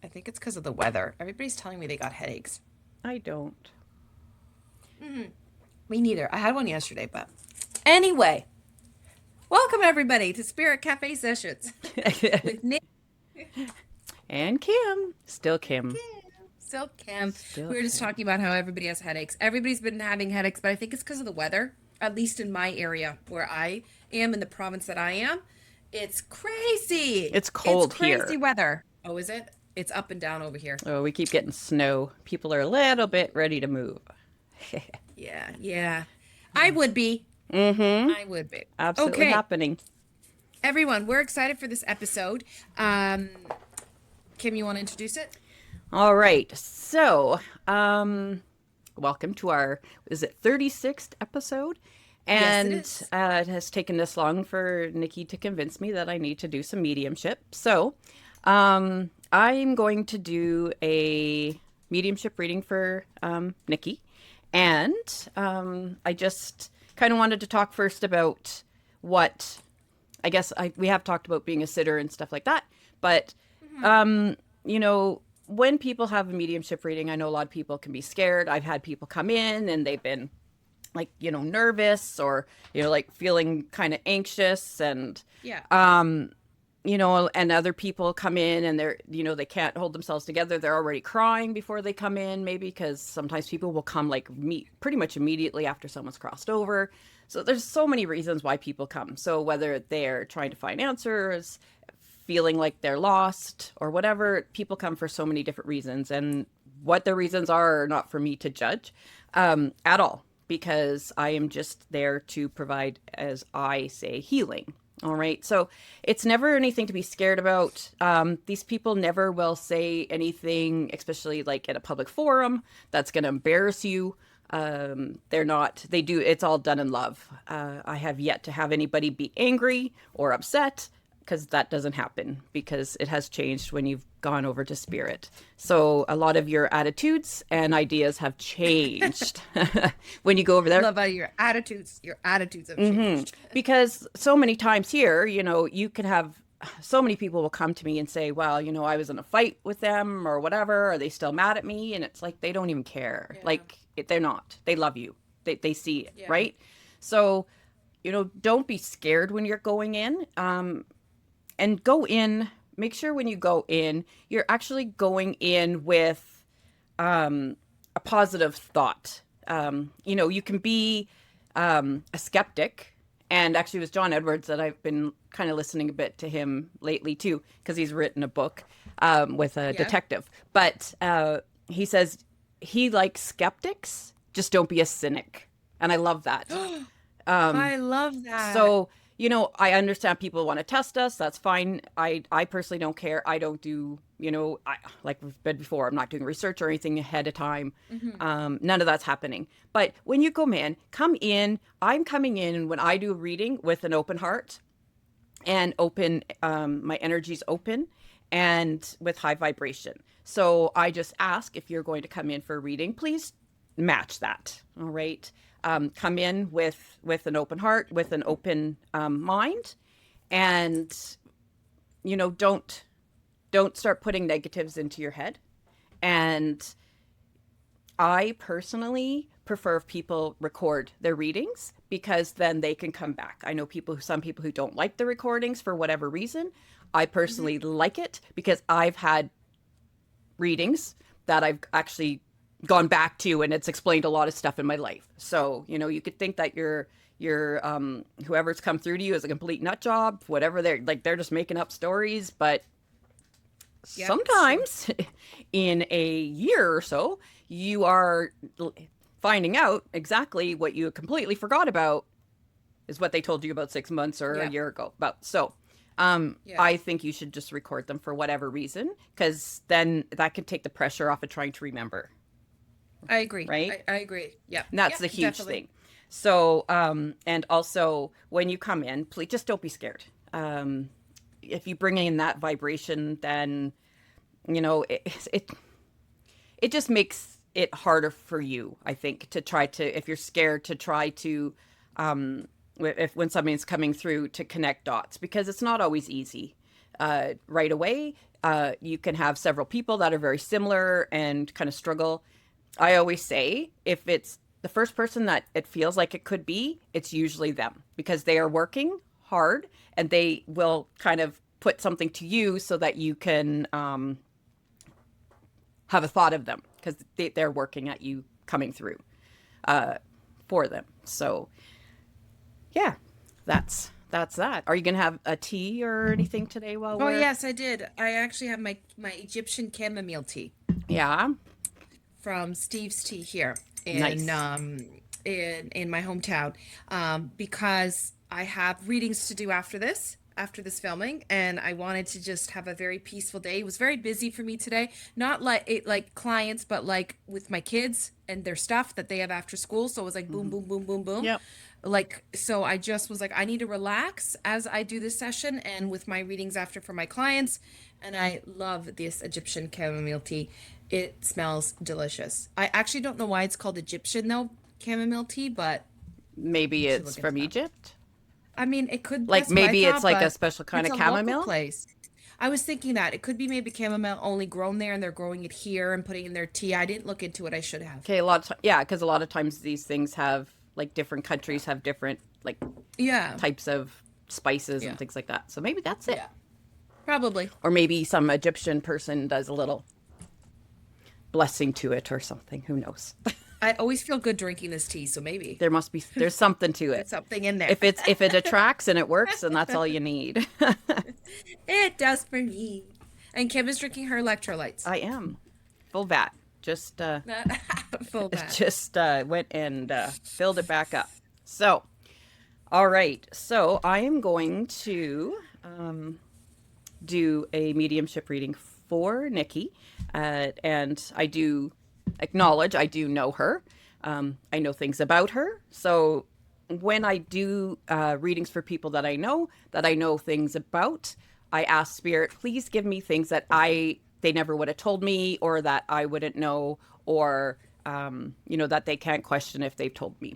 I think it's because of the weather. Everybody's telling me they got headaches. I don't. Me neither. I had one yesterday, but anyway, welcome everybody to Spirit Café Sessions with Nick And Kim. Still and Kim. Kim. Still Kim. Still We were just Kim. talking about how everybody has headaches. Everybody's been having headaches, but I think it's because of the weather. At least in my area where I am, in the province that I am, it's crazy. It's It's cold crazy here. weather. Oh, is it? It's up and down over here. Oh, we keep getting snow. People are a little bit ready to move. Yeah, yeah. I would be. Mm-hmm. I would be. Absolutely Okay, happening. everyone, we're excited for this episode. Kim, you want to introduce it? All right. So, welcome to our, is it 36th episode? Yes, it And is. it has taken this long for Nikki to convince me that I need to do some mediumship. So, I'm going to do a mediumship reading for Nikki. And I just kind of wanted to talk first about what we have talked about being a sitter and stuff like that. But Hmm. when people have a mediumship reading, I know a lot of people can be scared. I've had people come in and they've been like, nervous or, like feeling kind of anxious and, Yeah. and other people come in and they can't hold themselves together. They're already crying before they come in, maybe because sometimes people will come like pretty much immediately after someone's crossed over. So there's so many reasons why people come. So whether they're trying to find answers, feeling like they're lost or whatever, people come for so many different reasons. And what the reasons are not for me to judge at all, because I am just there to provide, as I say, healing. All right. So it's never anything to be scared about. These people never will say anything, especially like at a public forum, that's going to embarrass you. They're not, they do, it's all done in love. I have yet to have anybody be angry or upset because that doesn't happen because it has changed when you've gone over to spirit. So a lot of your attitudes and ideas have changed when you go over there. Love how your attitudes have changed. Because so many times here, you can have so many people will come to me and say, well, I was in a fight with them or whatever. Are they still mad at me? And it's like, they don't even care. Yeah. Like, they're not. They love you. They see it, Yeah. right? So, don't be scared when you're going in. And go in, make sure when you go in, you're actually going in with a positive thought. You can be a skeptic. And actually, it was John Edwards that I've been kind of listening a bit to him lately, too, because he's written a book with a Yeah. detective. But he says he likes skeptics, just don't be a cynic. And I love that. I love that. So, I understand people want to test us. That's fine. I personally don't care. I don't do, like we've been before, I'm not doing research or anything ahead of time. Hmm. None of that's happening. But when you come in, I'm coming in when I do a reading with an open heart and open, my energy's open and with high vibration. So I just ask if you're going to come in for a reading, please match that. All right. Come in with an open heart, with an open mind, and don't start putting negatives into your head. And I personally prefer if people record their readings because then they can come back. I know some people who don't like the recordings for whatever reason. I Hmm. personally like it because I've had readings that I've actually gone back to and it's explained a lot of stuff in my life. So, you could think that your whoever's come through to you is a complete nut job, whatever they're just making up stories, but Yeah, it's true. sometimes in a year or so, you are finding out exactly what you completely forgot about is what they told you about 6 months or a Yeah. year ago. About so, Yeah. I think you should just record them for whatever reason, because then that can take the pressure off of trying to remember, I agree. right? I agree. Yeah. And that's Yeah, the huge definitely. thing. So, and also when you come in, please just don't be scared. If you bring in that vibration, then it it just makes it harder for you, I think, to try to, if you're scared to try to, if when something's coming through, to connect dots, because it's not always easy. right away. You can have several people that are very similar and kind of struggle. I always say if it's the first person that it feels like it could be, it's usually them because they are working hard and they will kind of put something to you so that you can have a thought of them because they're working at you coming through for them. So yeah, that's that. Are you gonna have a tea or anything today while Oh we're? yes, I did. I actually have my Egyptian chamomile tea Yeah, from Steve's Tea here nice. in my hometown, because I have readings to do after this filming, and I wanted to just have a very peaceful day. It was very busy for me today, not like clients, but like with my kids and their stuff that they have after school. So it was like boom, Hmm. boom, boom, boom, boom. Yep. Like, so I just was like, I need to relax as I do this session and with my readings after for my clients. And I love this Egyptian chamomile tea. It smells delicious. I actually don't know why it's called Egyptian though, chamomile tea, but Maybe I should it's look into from that. Egypt. I mean, it could, Like that's what I maybe it's thought, like a but special kind it's of a local chamomile. place. I was thinking that it could be maybe chamomile only grown there and they're growing it here and putting in their tea. I didn't look into it. I should have. Okay, a lot of yeah, because a lot of times these things have like different countries have different like Yeah. types of spices and Yeah. things like that. So maybe that's it. Yeah. Probably. Or maybe some Egyptian person does a little blessing to it or something. Who knows? I always feel good drinking this tea, so maybe There's something to there's it. something in there. If it attracts and it works, then that's all you need. It does for me. And Kim is drinking her electrolytes. I am full vat. Just Full bath. just went and filled it back up. So, all right. So I am going to do a mediumship reading for Nikki, and I do acknowledge I do know her. I know things about her. So when I do readings for people that I know things about, I ask Spirit, please give me things that they never would have told me, or that I wouldn't know, or that they can't question if they've told me.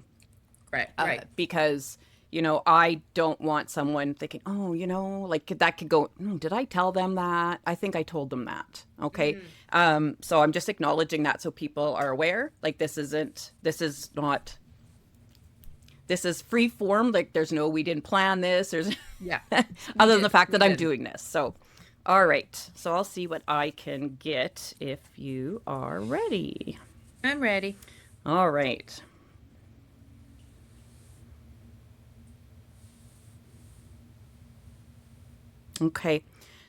Right, right. Because I don't want someone thinking, oh, like that could go, did I tell them that? I think I told them that. Okay. So I'm just acknowledging that so people are aware. Like this is free form. Like we didn't plan this. There's Yeah. We other than the did. fact We that I'm did. doing this. So, all right. So I'll see what I can get if you are ready. I'm ready. All right. Okay.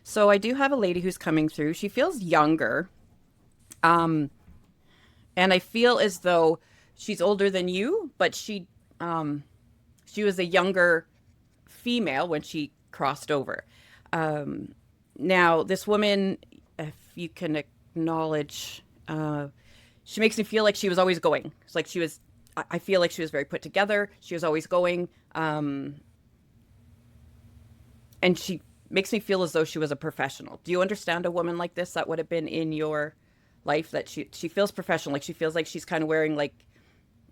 So I do have a lady who's coming through. She feels younger. Um, and I feel as though she's older than you, but she was a younger female when she crossed over. Now this woman, if you can acknowledge, she makes me feel like she was always going. It's like I feel like she was very put together. She was always going. And she makes me feel as though she was a professional. Do you understand a woman like this that would have been in your life, that she feels professional, like she feels like she's kind of wearing like,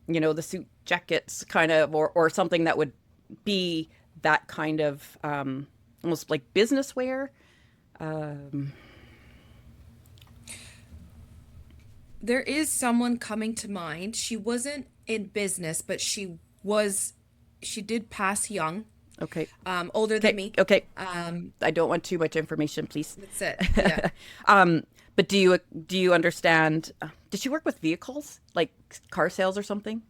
the suit jackets kind of, or something that would be that kind of almost like business wear. There is someone coming to mind. She wasn't in business, but she did pass young, Okay. older than Okay. me. Okay. Um, I don't want too much information, please. that's it. Yeah. But do you understand? Did she work with vehicles, like car sales or something,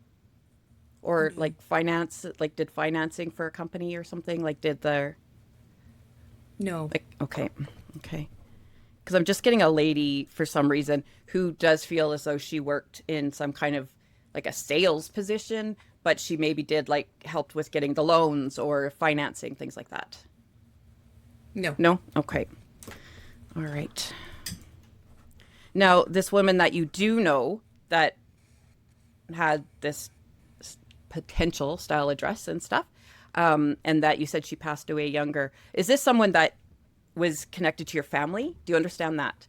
or like finance? Like did financing for a company or something? Like did the No. like? Okay, okay. Because I'm just getting a lady for some reason who does feel as though she worked in some kind of like a sales position, but she maybe did like helped with getting the loans or financing things like that. No. No? Okay. All right. Now, this woman that you do know that had this potential style of dress and stuff, and that you said she passed away younger, is this someone that was connected to your family? Do you understand that?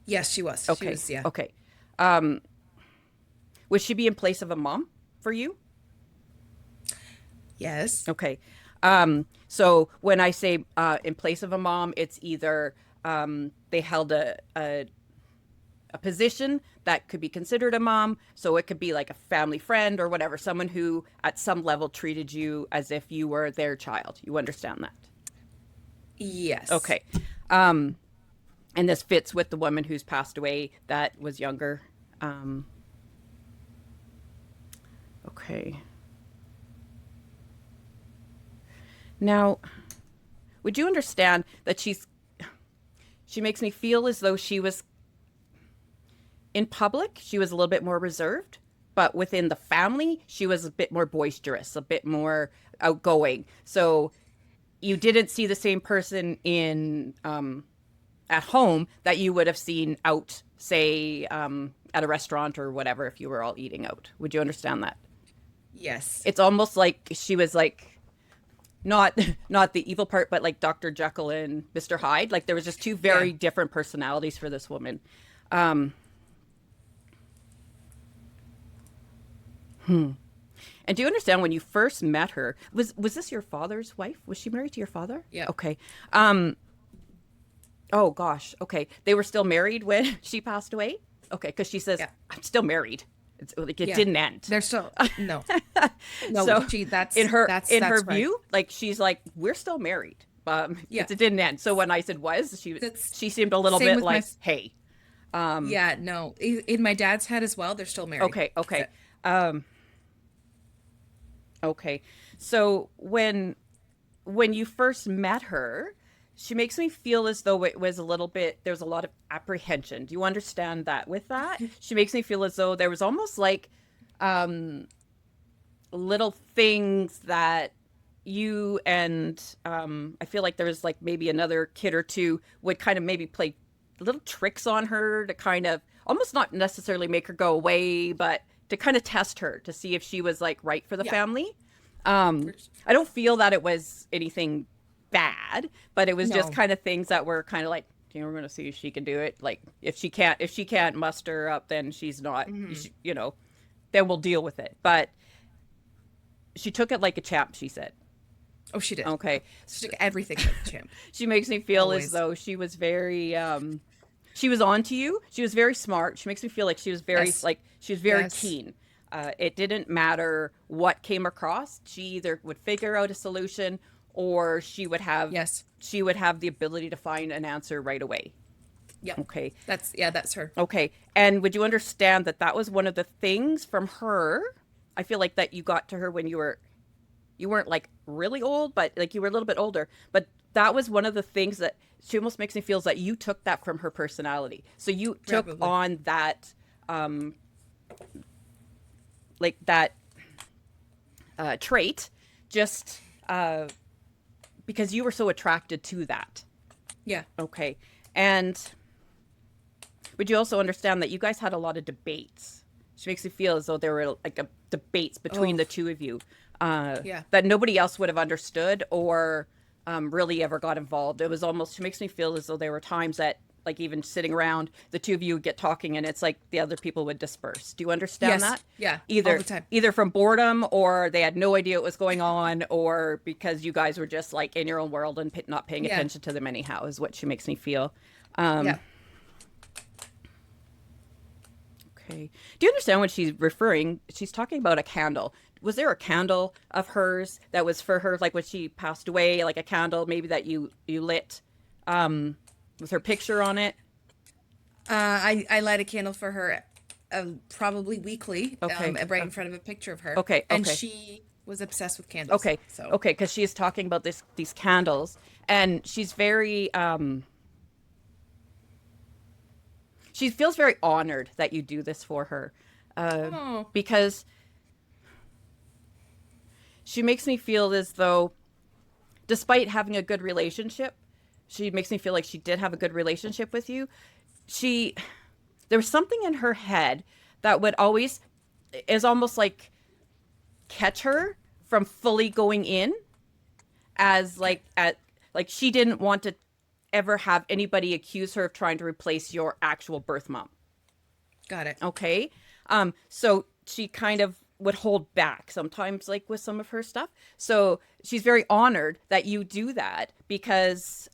Yes, she was. She Okay. was, yeah. Okay. Would she be in place of a mom for you? Yes. Okay. So when I say in place of a mom, it's either they held a position that could be considered a mom. So it could be like a family friend or whatever, someone who at some level treated you as if you were their child. You understand that? Yes. Okay. Um, and this fits with the woman who's passed away that was younger. Um, okay. Now, would you understand that she makes me feel as though she was in public, she was a little bit more reserved, but within the family, she was a bit more boisterous, a bit more outgoing. So you didn't see the same person in at home that you would have seen out, say, at a restaurant or whatever if you were all eating out. Would you understand that? Yes. It's almost like she was like not not the evil part, but like Dr. Jekyll and Mr. Hyde. Like there was just two Yeah. very different personalities for this woman. Um, and do you understand when you first met her? Was this your father's wife? Was she married to your father? Yeah. Okay. Um, oh gosh. Okay. They were still married when she passed away. Okay, because she says Yeah. I'm still married. It's like it Yeah. didn't end. They're still no. No, So she in her that's right. view, like she's like we're still married. Yeah. It didn't end. So when I said was, That's she seemed a little same bit with my like, hey, yeah, no. In my dad's head as well, they're still married. okay, So, okay, um, okay. So when you first met her, she makes me feel as though it was a little bit, there's a lot of apprehension. Do you understand that with that? She makes me feel as though there was almost like um, little things that you and I feel like there was like maybe another kid or two would kind of maybe play little tricks on her to kind of almost not necessarily make her go away, but to kind of test her to see if she was like right for the yeah. family. I don't feel that it was anything bad, but it was just No. kind of things that were kind of like, you know, we're going to see if she can do it. Like if she can't muster up, then she's not, Hmm. you know, then we'll deal with it. But she took it like a champ, she said. Oh, she did. Okay. She took everything like a champ. She makes me feel as Always. though she was very, she was on to you. She was very smart. She makes me feel like she was very, Yes. like, she was very Yes. keen. It didn't matter what came across. She either would figure out a solution or Yes. she would have the ability to find an answer right away. Yep. Okay. That's her. Okay. And would you understand that that was one of the things from her? I feel like that you got to her when you weren't like really old, but like you were a little bit older. But that was one of the things that she almost makes me feel is that you took that from her personality. So you took Probably. on that, like that trait, just because you were so attracted to that. Yeah. Okay. And would you also understand that you guys had a lot of debates? She makes me feel as though there were like debates between Oh, the two of you yeah. that nobody else would have understood or really ever got involved. It was almost, she makes me feel as though there were times that, like, even sitting around, the two of you would get talking and it's like the other people would disperse. Do you understand Yes. that? Yeah. All Either the time. either from boredom or they had no idea what was going on or because you guys were just like in your own world and not paying Yeah. attention to them anyhow is what she makes me feel. Yeah. Okay. Do you understand what she's referring? She's talking about a candle. Was there a candle of hers that was for her, like when she passed away, like a candle maybe that you lit with her picture on it? I light a candle for her, probably weekly, Okay. right in front of a picture of her. Okay. And Okay. she was obsessed with candles. Okay. So Okay. Because she is talking about these candles, and she's very she feels very honored that you do this for her, oh, because she makes me feel as though despite having a good relationship, she makes me feel like she did have a good relationship with you. She, there was something in her head that would always, is almost like catch her from fully going in as like she didn't want to ever have anybody accuse her of trying to replace your actual birth mom. got it. Okay. So she kind of would hold back sometimes, like with some of her stuff. So she's very honored that you do that because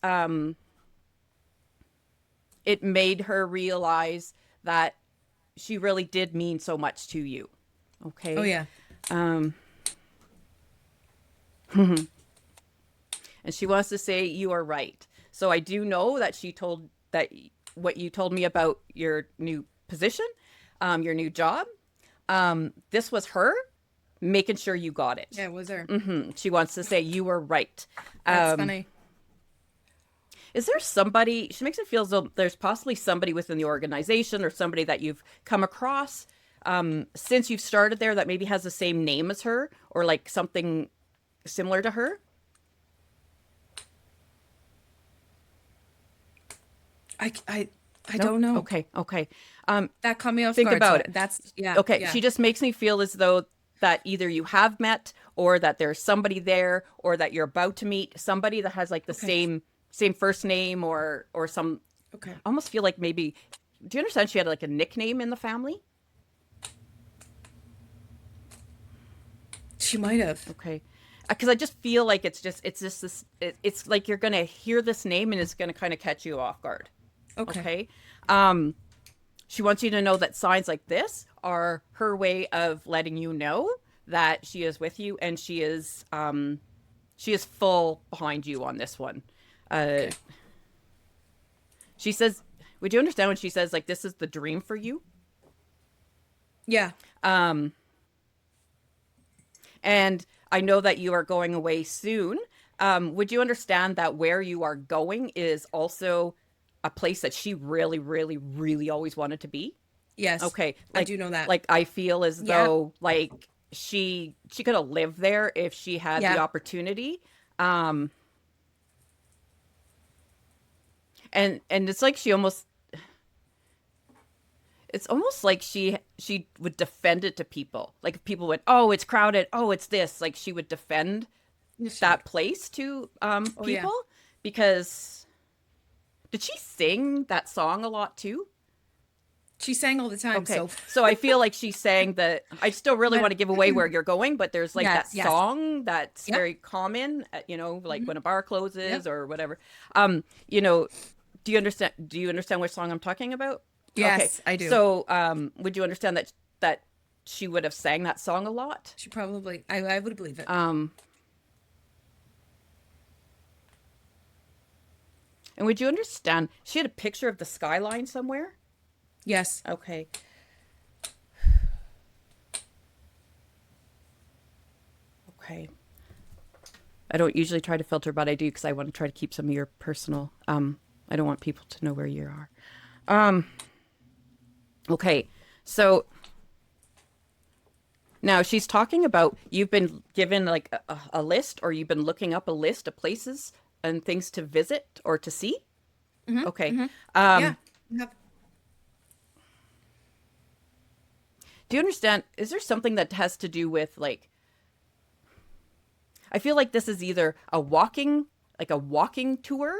it made her realize that she really did mean so much to you. Oh Okay. yeah. Um, and she wants to say you are right. So I do know that she told that what you told me about your new position, your new job. This was her making sure you got it. Yeah, it was her. She wants to say you were right. That's Um, funny. is there somebody, she makes it feel as though there's possibly somebody within the organization or somebody that you've come across since you've started there that maybe has the same name as her or like something similar to her? I No? don't know. Okay, okay. That caught me off Think guard. So about it. that's yeah, Okay, yeah. she just makes me feel as though that either you have met or that there's somebody there or that you're about to meet somebody that has like the Okay. same first name or some Okay. I almost feel like maybe do you understand she had like a nickname in the family? She might have. Okay. Because I just feel like it's just this it's like you're gonna hear this name and it's gonna kind of catch you off guard. Okay. Okay. She wants you to know that signs like this are her way of letting you know that she is with you and she is full behind you on this one. Uh, Okay. she says, would you understand when she says like this is the dream for you? Yeah. Um, and I know that you are going away soon. Would you understand that where you are going is also a place that she really, really, really always wanted to be? Yes. Okay, I do know that. like I feel as Yeah. though like she could have lived there if she had the Yeah. opportunity. Um, and it's like she almost it's almost like she would defend it to people. Like if people went, "Oh, it's crowded. Oh, it's this." Like she would defend Yes, she would. that place to Oh yeah. people because did she sing that song a lot too? She sang all the time. Okay. So So I feel like she's saying that I still really want but to give away where you're going, but there's like that yes, yes. song that's Yep. very common, like Hmm. when a bar closes Yep. or whatever. You know, do you understand which song I'm talking about? Okay. Yes, I do. So would you understand that she would have sang that song a lot? She probably I would believe it. Um and would you understand she had a picture of the skyline somewhere? Yes. Okay. Okay. I don't usually try to filter, but I do because I want to try to keep some of your personal. I don't want people to know where you are. Um, okay, so now she's talking about you've been given like a list, or you've been looking up a list of places and things to visit or to see. Hmm. Okay. Hmm. Yeah. Um, Yep. do you understand? Is there something that has to do with like? I feel like this is either like a walking tour,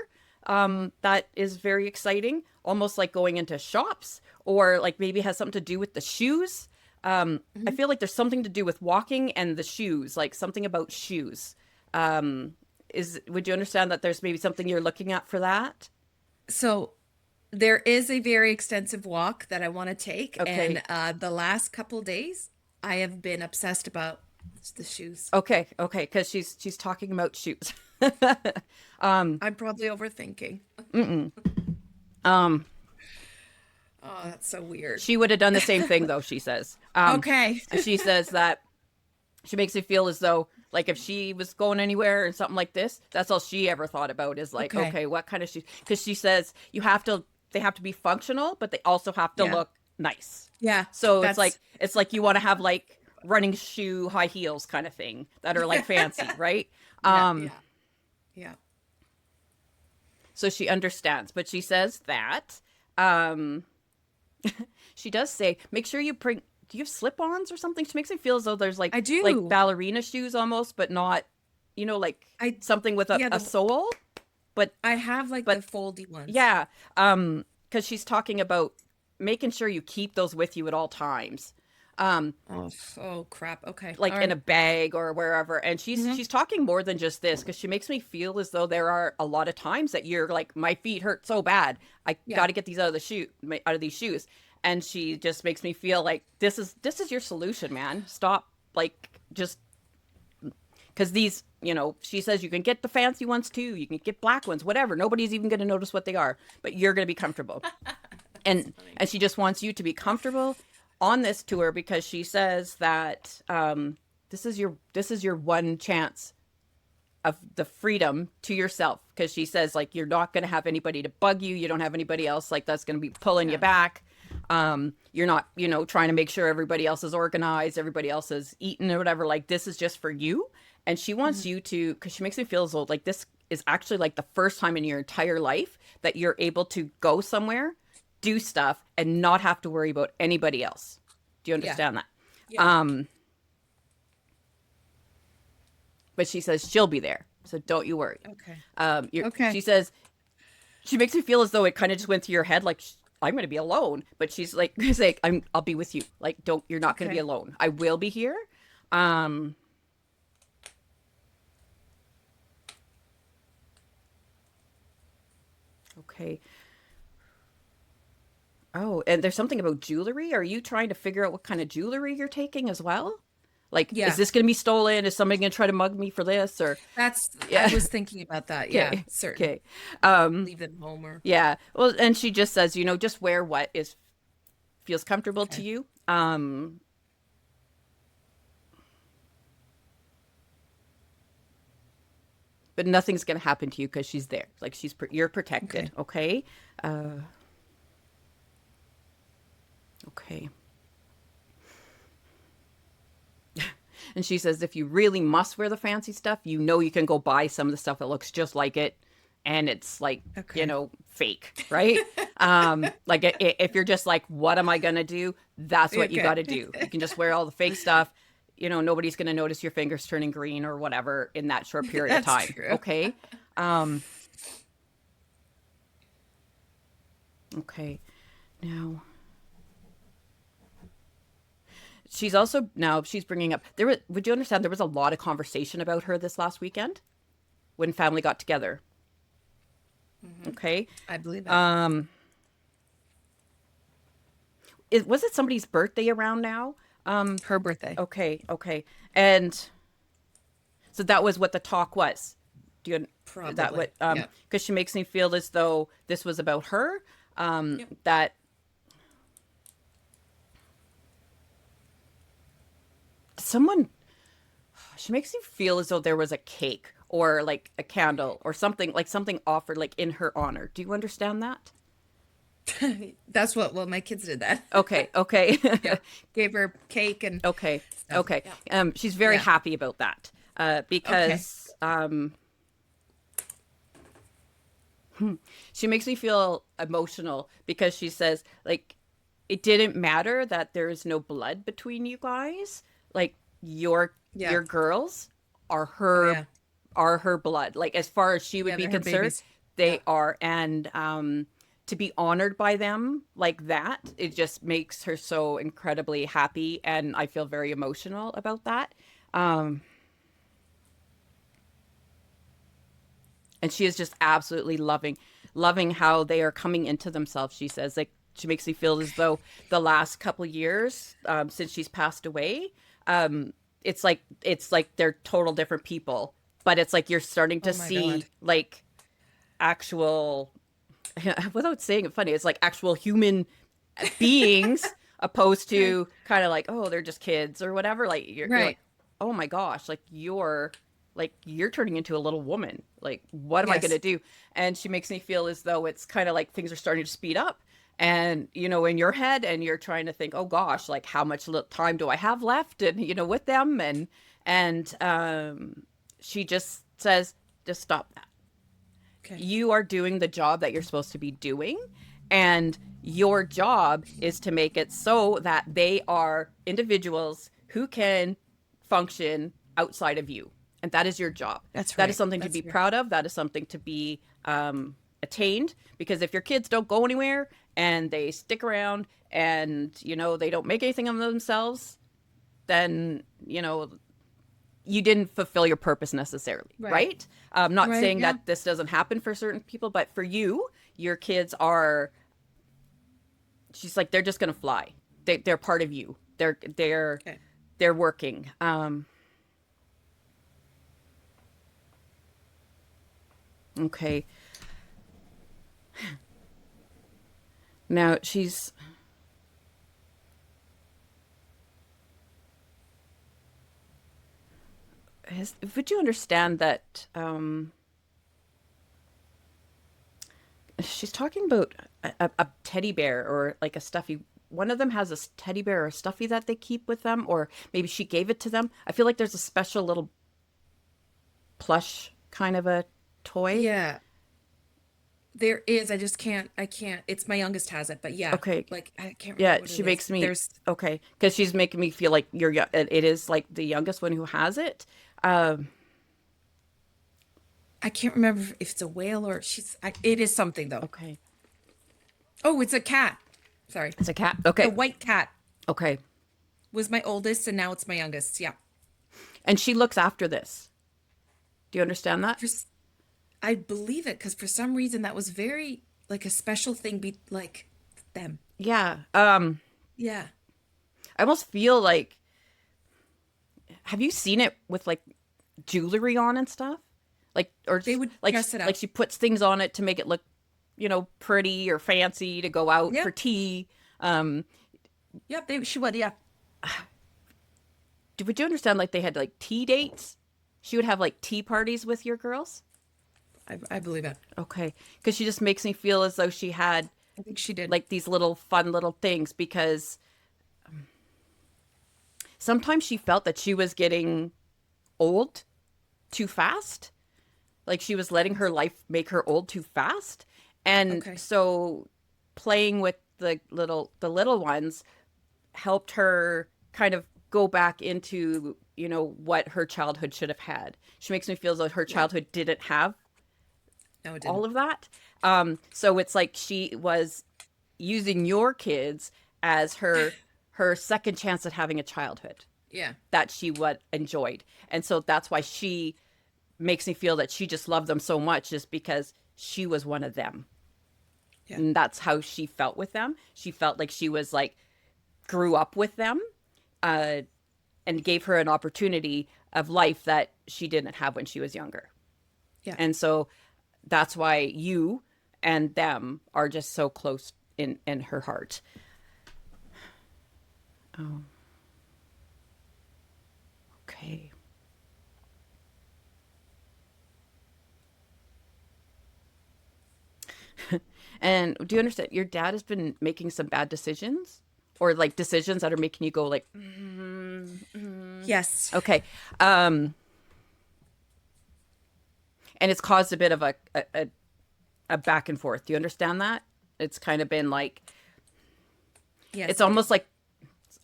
that is very exciting, almost like going into shops, or like maybe has something to do with the shoes. I Hmm. feel like there's something to do with walking and the shoes, like something about shoes. Would you understand that there's maybe something you're looking at for that? So there is a very extensive walk that I want to take, Okay. and the last couple days I have been obsessed about the shoes. Okay, okay, because she's talking about shoes. I'm probably overthinking. Mm-mm. Um, Oh, that's so weird. she would have done the same thing though, she says. Okay. She says that she makes me feel as though like if she was going anywhere and something like this, that's all she ever thought about is like, Okay. okay, what kind of shoes? Because she says they have to be functional, but they also have to Yeah. look nice. Yeah. So That's it's like you want to have like running shoe high heels kind of thing that are like fancy, right? yeah, Um, yeah, yeah. so she understands, but she says that um she does say, make sure you bring. Do you have slip-ons or something? She makes me feel as though there's I like do. ballerina shoes almost, but not, like I something with yeah, a sole. But I have like the but foldy ones. yeah, because she's talking about making sure you keep those with you at all times. Oh, oh crap. Okay. like All in a right. bag or wherever. And Mm-hmm. she's talking more than just this, because she makes me feel as though there are a lot of times that you're like, my feet hurt so bad, I Yeah. got to get these out of the out of these shoes. And she just makes me feel like this is your solution, man. Stop, like, just because these, she says you can get the fancy ones too, you can get black ones, whatever, nobody's even going to notice what they are, but you're going to be comfortable. That's and funny. and she just wants you to be comfortable on this tour, because she says that this is your one chance of the freedom to yourself, because she says, like, you're not going to have anybody to bug you, you don't have anybody else like that's going to be pulling you Yeah. back. You're not, trying to make sure everybody else is organized, everybody else is eaten or whatever. Like, this is just for you. And she wants Hmm. you to, because she makes me feel as though like this is actually like the first time in your entire life that you're able to go somewhere, do stuff, and not have to worry about anybody else. Do you Yeah. understand that? Yeah. um but she says she'll be there, so don't you worry. Okay. She Okay. says, she makes me feel as though it kind of just went through your head, like, I'm going to be alone, but she's like, say, I'll be with you. Like, don't, you're not going to be Okay. alone. I will be here. Um, okay. Oh, and there's something about jewelry. Are you trying to figure out what kind of jewelry you're taking as well? Like, is Yeah. this going to be stolen? Is somebody going to try to mug me for this? Or, I yeah. was thinking about that. Yeah, Okay. certain. Okay. Um, Leave them home or yeah. Well, and she just says, just wear what is feels comfortable to okay. you. But nothing's going to happen to you because she's there. Like, you're protected. Okay. Okay. Uh, okay. And she says, if you really must wear the fancy stuff, you can go buy some of the stuff that looks just like it. And it's like, Okay. fake, right? Like, if you're just like, what am I going to do? That's what you got Okay. to do. You can just wear all the fake stuff. Nobody's going to notice your fingers turning green or whatever in that short period of That's time. true. Okay. Um, okay. Now, she's bringing up, would you understand, there was a lot of conversation about her this last weekend when family got together. Hmm. Okay. I believe it. Um, was it somebody's birthday around now? Her birthday. Okay. Okay. And so that was what the talk was. Do you, is that Probably. what, Yeah. because she makes me feel as though this was about her, Yep. that someone, she makes me feel as though there was a cake or like a candle or something, like something offered like in her honor. Do you understand that? That's what, well, my kids did that. Okay, okay. Yeah. Gave her cake and Okay, stuff. okay. Yeah. She's very Yeah. happy about that, Okay. because she makes me feel emotional, because she says, like, it didn't matter that there is no blood between you guys. Like, Yeah. your girls are Oh her yeah. are her blood. Like, as far as she would Yeah, be they're her concerned, babies. Yeah. they are. And to be honored by them like that, it just makes her so incredibly happy, and I feel very emotional about that. Um, and she is just absolutely loving how they are coming into themselves. She says, like, she makes me feel as though the last couple years, since she's passed away, it's like they're total different people, but it's like you're starting to Oh my God. see, like, actual, without saying it funny, it's like actual human beings, opposed Okay. to kind of like, oh, they're just kids or whatever. Like, you're like, Right. oh my gosh, like you're turning into a little woman. Like, what am I going to Yes. do? And she makes me feel as though it's kind of like things are starting to speed up. And, in your head, and you're trying to think, oh gosh, like, how much time do I have left? And, with them. And she just says, just stop that. Okay. You are doing the job that you're supposed to be doing. And your job is to make it so that they are individuals who can function outside of you. And that is your job. That's That is right. something to That's be right. proud of. That is something to be attained, because if your kids don't go anywhere and they stick around and, you know, they don't make anything of themselves, then, you know, you didn't fulfill your purpose necessarily, Right. right? I'm not Right. saying Yeah. that this doesn't happen for certain people, but for you, your kids are, she's like, they're just going to fly. They're part of you. Okay. They're working. Okay. Now she's, would you understand that she's talking about a teddy bear or like a stuffy. One of them has a teddy bear or a stuffy that they keep with them, or maybe she gave it to them. I feel like there's a special little plush kind of a toy. Yeah. There is. I just can't. I can't. It's my youngest has it, but yeah, Okay. like I can't remember Yeah, what she it is. makes me There's. okay because she's making me feel like it is like the youngest one who has it. Um, I can't remember if it's a whale or she's. It is something though. okay, Oh, it's a cat. Sorry, it's a cat. the Okay, white cat okay, was my oldest, and now it's my youngest. Yeah. and she looks after this. Do you understand that? For, I believe it because for some reason that was very like a special thing. Be like them. Yeah. Yeah. I almost feel like, have you seen it with like jewelry on and stuff? Like, or They just would like dress it like up. she puts things on it to make it look, you know, pretty or fancy to go out Yeah. for tea. Um, Yep. She would. Yeah. would you understand like they had like tea dates? She would have like tea parties with your girls? I believe it. Okay. Because she just makes me feel as though she had I think she did. like these little fun little things because sometimes she felt that she was getting old too fast. Like she was letting her life make her old too fast. And Okay. so playing with the little ones helped her kind of go back into, you know, what her childhood should have had. She makes me feel as though her Yeah. childhood didn't have No, it all didn't. of that. So it's like she was using your kids as her second chance at having a childhood Yeah. that she would enjoyed. And so that's why she makes me feel that she just loved them so much just because she was one of them. Yeah. And that's how she felt with them. She felt like she was like grew up with them, uh, and gave her an opportunity of life that she didn't have when she was younger. Yeah. And so that's why you and them are just so close in her heart. Oh, okay. And do you understand your dad has been making some bad decisions or like decisions that are making you go like, Yes. okay. And it's caused a bit of a back and forth. Do you understand that? It's kind of been like, Yes, it's I do. almost like,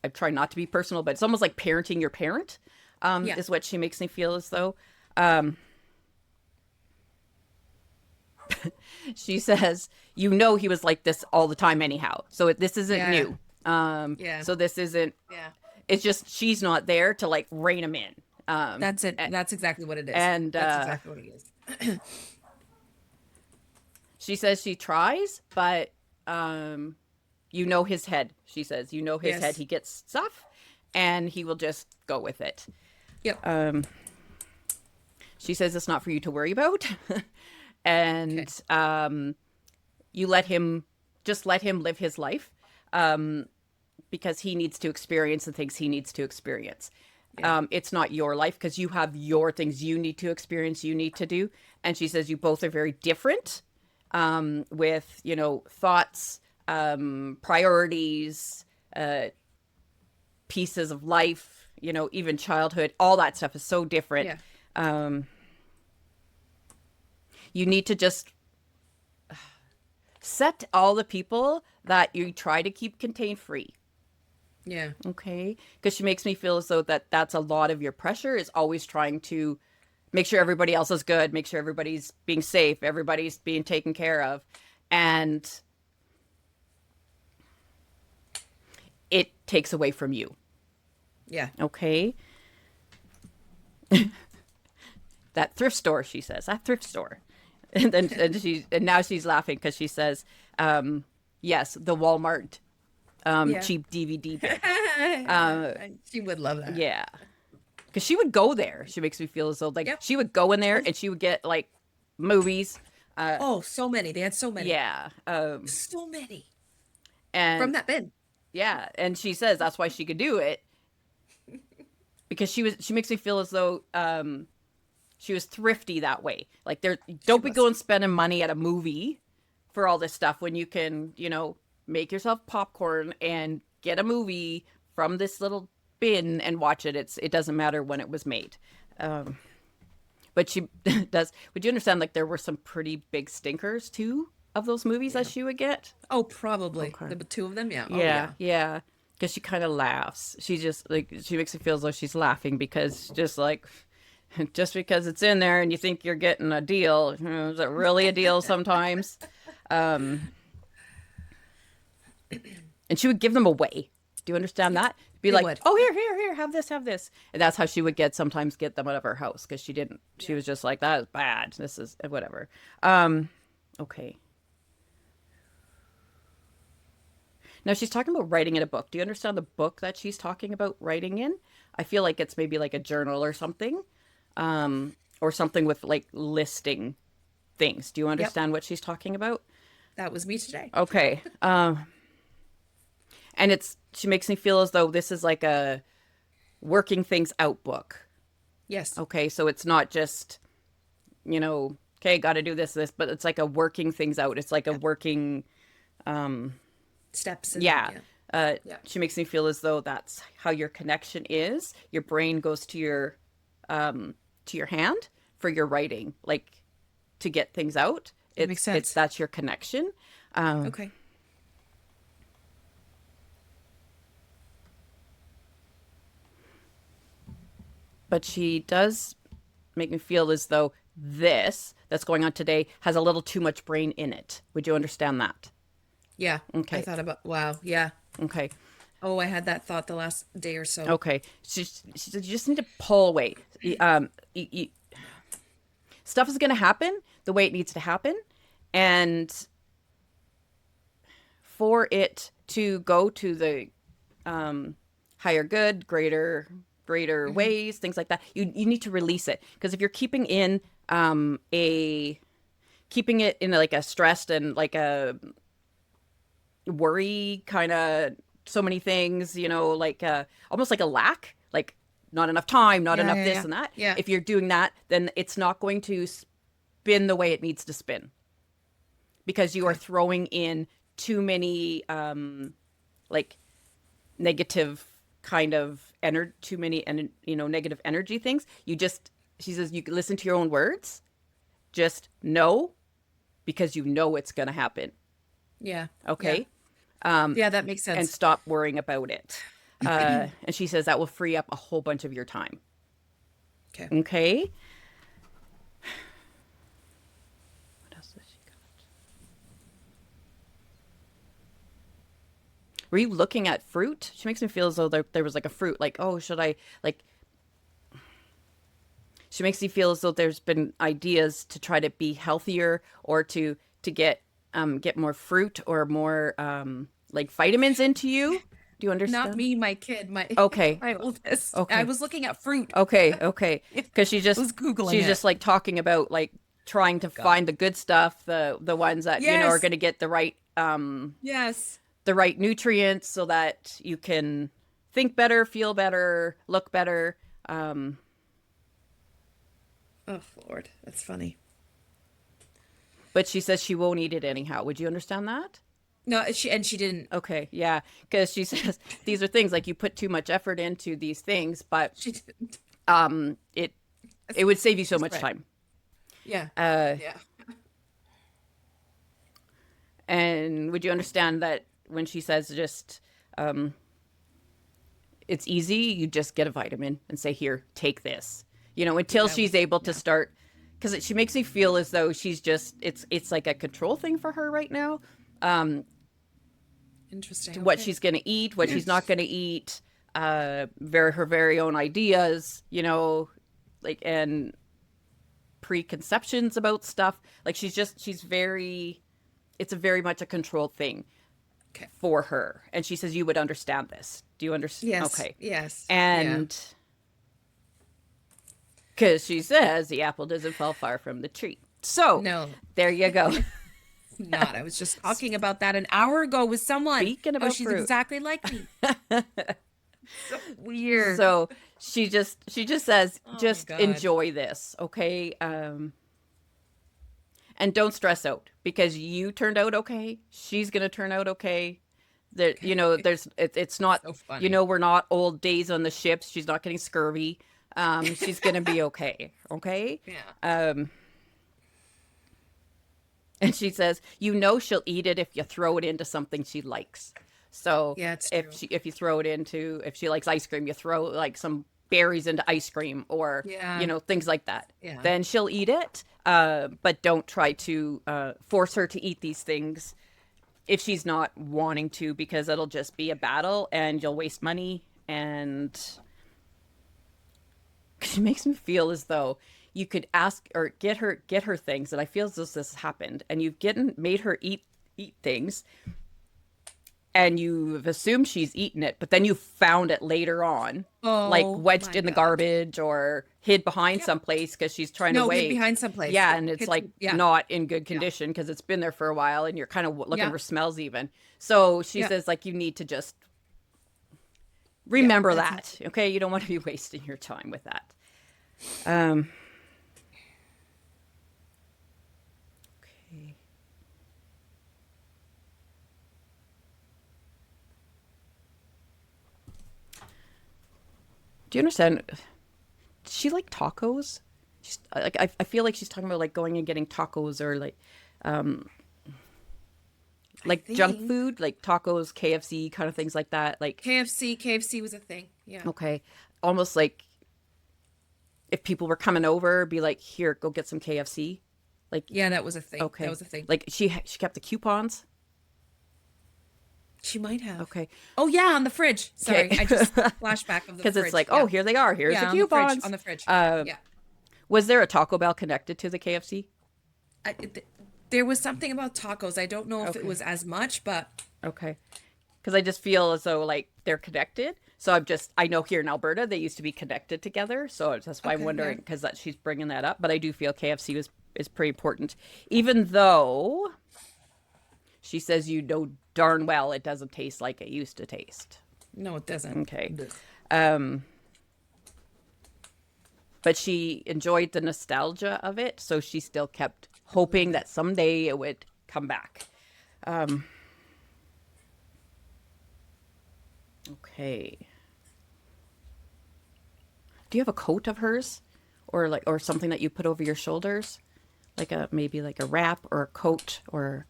I try not to be personal, but it's almost like parenting your parent, Yeah. is what she makes me feel as though. Um, she says, you know, he was like this all the time anyhow. So this isn't Yeah. new. Yeah. So this isn't, Yeah. it's just, she's not there to like rein him in. That's it. A- That's exactly what it is. And That's exactly what it is. she says she tries, but you know his head. She says, you know his head. Yes. He gets stuff and he will just go with it. Yep. She says it's not for you to worry about. Okay. And you let him, just let him live his life, because he needs to experience the things he needs to experience. Yeah. It's not your life because you have your things you need to experience, you need to do. And she says you both are very different, with, you know, thoughts, priorities, pieces of life, you know, even childhood, all that stuff is so different. Yeah. You need to just set all the people that you try to keep contained free. Yeah. Okay, because she makes me feel as though that's a lot of your pressure is always trying to make sure everybody else is good, make sure everybody's being safe, everybody's being taken care of. And it takes away from you. Yeah. Okay. That thrift store, she says, that thrift store. And now she's laughing because she says, yes, the Walmart Yeah. cheap DVD bin. She would love that. Yeah. Because she would go there. She makes me feel as though like Yep. she would go in there Oh, and she would get like movies. oh, so many. They had so many. Yeah. So many And from that bin. yeah. And she says that's why she could do it. Because she makes me feel as though she was thrifty that way. Like don't be going spending money at a movie for all this stuff when you can, make yourself popcorn and get a movie from this little bin and watch it. It doesn't matter when it was made. But she does. Would you understand? Like there were some pretty big stinkers too of those movies that she would get. Oh, probably. Okay. The two of them, yeah. Oh, Yeah, yeah. yeah. Because she kind of laughs. She just like she makes it feel as though she's laughing because just like just because it's in there and you think you're getting a deal, is it really a deal sometimes? And she would give them away. Do you understand that? Be They like, would. oh, here, have this, and that's how she would sometimes get them out of her house because she didn't. She was just like, that is bad. This is whatever. Okay. Now she's talking about writing in a book. Do you understand the book that she's talking about writing in? I feel like it's maybe like a journal or something with like listing things. Do you understand what she's talking about? That was me today. Okay. And she makes me feel as though this is like a working things out book. Yes. Okay, so it's not just, okay, got to do this, but it's like a working things out. It's like a working, Steps. yeah. Yeah. She makes me feel as though that's how your connection is. Your brain goes to your hand for your writing, like to get things out. It makes sense. That's your connection. Okay. But she does make me feel as though this that's going on today has a little too much brain in it. Would you understand that? Yeah. Okay. I thought about, wow. Yeah. Okay. Oh, I had that thought the last day or so. Okay. She said you just need to pull away. Stuff is going to happen the way it needs to happen. And for it to go to the higher good, greater ways, things like that, you need to release it. Because if you're keeping it in like a stressed and like a worry kind of so many things, like almost like a lack, like not enough time, not enough this and that. Yeah. If you're doing that, then it's not going to spin the way it needs to spin because you are throwing in too many like negative kind of too many negative energy things. She says you can listen to your own words, just know because you know it's going to happen. Yeah. Okay. Yeah, that makes sense. And stop worrying about it. And she says that will free up a whole bunch of your time. Okay. Okay. What else has she got? Were you looking at fruit? She makes me feel as though there was like a fruit. Like, oh, should I like? She makes me feel as though there's been ideas to try to be healthier or to get more fruit or more like vitamins into you. Do you understand? Not me, my kid, my Okay. my oldest. Okay. I was looking at fruit. Okay. Because she's was Googling it. just like talking about like trying to find the good stuff, the ones that are Yes. going to get the right Yes. the right nutrients so that you can think better, feel better, look better. Oh Lord, that's funny. But she says she won't eat it anyhow. Would you understand that? No, she didn't. Okay, yeah, because she says these are things like you put too much effort into these things, but She didn't. it would save you so much right. time. Yeah. Uh, Yeah. And would you understand that when she says just it's easy, you just get a vitamin and say, here, take this. until That she's was, able to yeah. start, because she makes me feel as though she's just, it's like a control thing for her right now. Interesting. What Okay. she's going to eat, what she's not going to eat, her very own ideas, like, and preconceptions about stuff. Like she's very, it's a very much a controlled thing Okay. for her. And she says, you would understand this. Do you understand? Yes. Okay. Yes. Yeah. And because she says the apple doesn't fall far from the tree. So No, there you go. not. I was just talking about that an hour ago with someone. Speaking How about she's fruit. exactly like me. So weird. So she just says, Oh my just God. enjoy this, okay? And don't stress out, because you turned out okay. She's gonna turn out okay. That, Okay. it's not, So funny. we're not old days on the ships. She's not getting scurvy. She's gonna be okay. Okay. Yeah. Um, and she says, she'll eat it if you throw it into something she likes. So Yeah, it's if true. if you throw it into, if she likes ice cream, you throw like some berries into ice cream, or Yeah. things like that. Yeah. Then she'll eat it. But don't try to force her to eat these things if she's not wanting to, because it'll just be a battle and you'll waste money. And she makes me feel as though you could ask or get her things, and I feel as though this happened, and you've made her eat things, and you've assumed she's eaten it, but then you found it later on, like Oh wedged my in the God. garbage or hid behind Yep. someplace because she's trying to No, hid wait. behind someplace. Yeah, and it's Hid. like Yeah. not in good Yeah. condition because it's been there for a while, and you're kind of looking Yeah. for smells even. So she Yeah. says, like, you need to just Yeah. remember That's that, okay? You don't want to be wasting your time with that. Um, okay. Do you understand? Does she like tacos? She's, like, I feel like she's talking about like going and getting tacos, or um I like junk think food, like tacos, KFC, kind of things like that. Like, KFC. KFC was a thing. Yeah. okay, almost like if people were coming over, be like, here, go get some KFC. Like, Yeah, that was a thing. That okay, was a thing. like she kept the coupons. She might have. Okay, Oh yeah, on the fridge. Sorry, okay, I just flashback of the because it's fridge. like, oh, Yeah. here they are. Here's the Yeah, on the fridge. On coupons. the fridge. Uh, Yeah. was there a Taco Bell connected to the KFC? There was something about tacos. I don't know if it Okay, was as much, but okay. Because I just feel as though like they're connected. So I know here in Alberta they used to be connected together. So that's why I'm okay, yeah. wondering, because that she's bringing that up. But I do feel KFC is pretty important, even though she says you know darn well it doesn't taste like it used to taste. No, it doesn't. Okay, Ugh. um, but she enjoyed the nostalgia of it, so she still kept A little hoping bit. that someday it would come back. Um, okay. Do you have a coat of hers, or like, or something that you put over your shoulders, like a, maybe like a wrap or a coat, or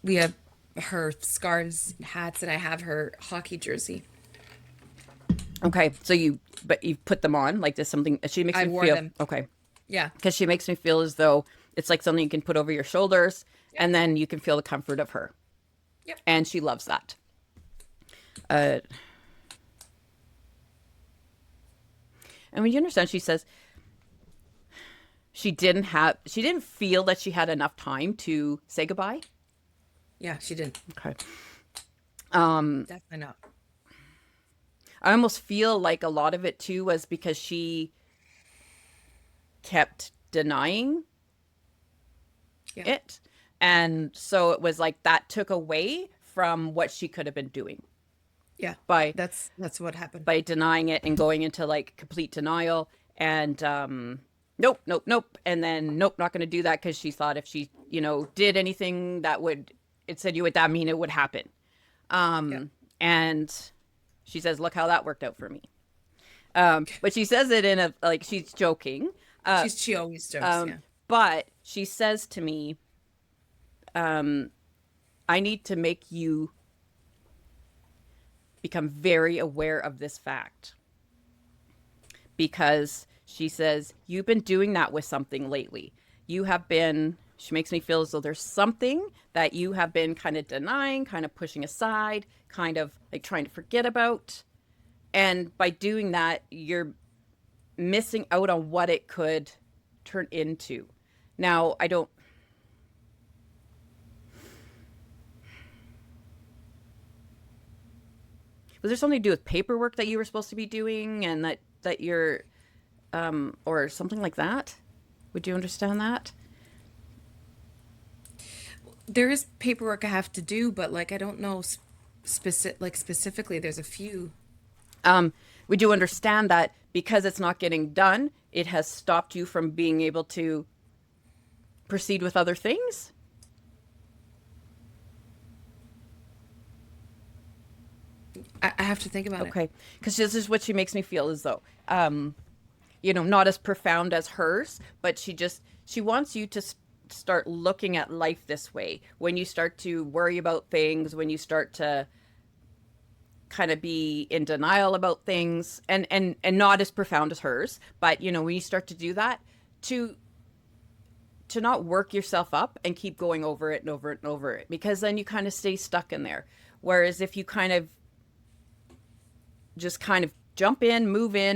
We have her scarves, hats, and I have her hockey jersey. okay, so but you put them on like this, something she makes I me wore feel them. okay, Yeah. because she makes me feel as though it's like something you can put over your shoulders, Yep. and then you can feel the comfort of her, Yep. and she loves that. uh and when you understand, she says she didn't feel that she had enough time to say goodbye. Yeah, she didn't. Okay. Definitely not. I almost feel like a lot of it too was because she kept denying Yeah. it. And so it was like that took away from what she could have been doing Yeah. by That's what happened. denying it and going into like complete denial, and nope, nope, nope, and then nope, not going to do that, because she thought if she did anything that would insinuate that mean it would happen. Yeah. And she says, look how that worked out for me. But she says it in a, like, she's joking. She always jokes. Yeah. But she says to me, I need to make you become very aware of this fact. because she says, you've been doing that with something lately. You have been, she makes me feel as though there's something that you have been kind of denying, kind of pushing aside, kind of like trying to forget about. And by doing that, you're missing out on what it could turn into. Now, I don't. Was there something to do with paperwork that you were supposed to be doing, and that you're, or something like that? Would you understand that? There is paperwork I have to do, but like I don't know specifically. There's a few. Would you understand that because it's not getting done, it has stopped you from being able to proceed with other things? I have to think about it. Okay, because this is what she makes me feel as though, not as profound as hers, but she wants you to start looking at life this way. When you start to worry about things, when you start to kind of be in denial about things, and not as profound as hers, but when you start to do that, to not work yourself up and keep going over it and over it and over it, because then you kind of stay stuck in there. Whereas if you kind of just kind of jump in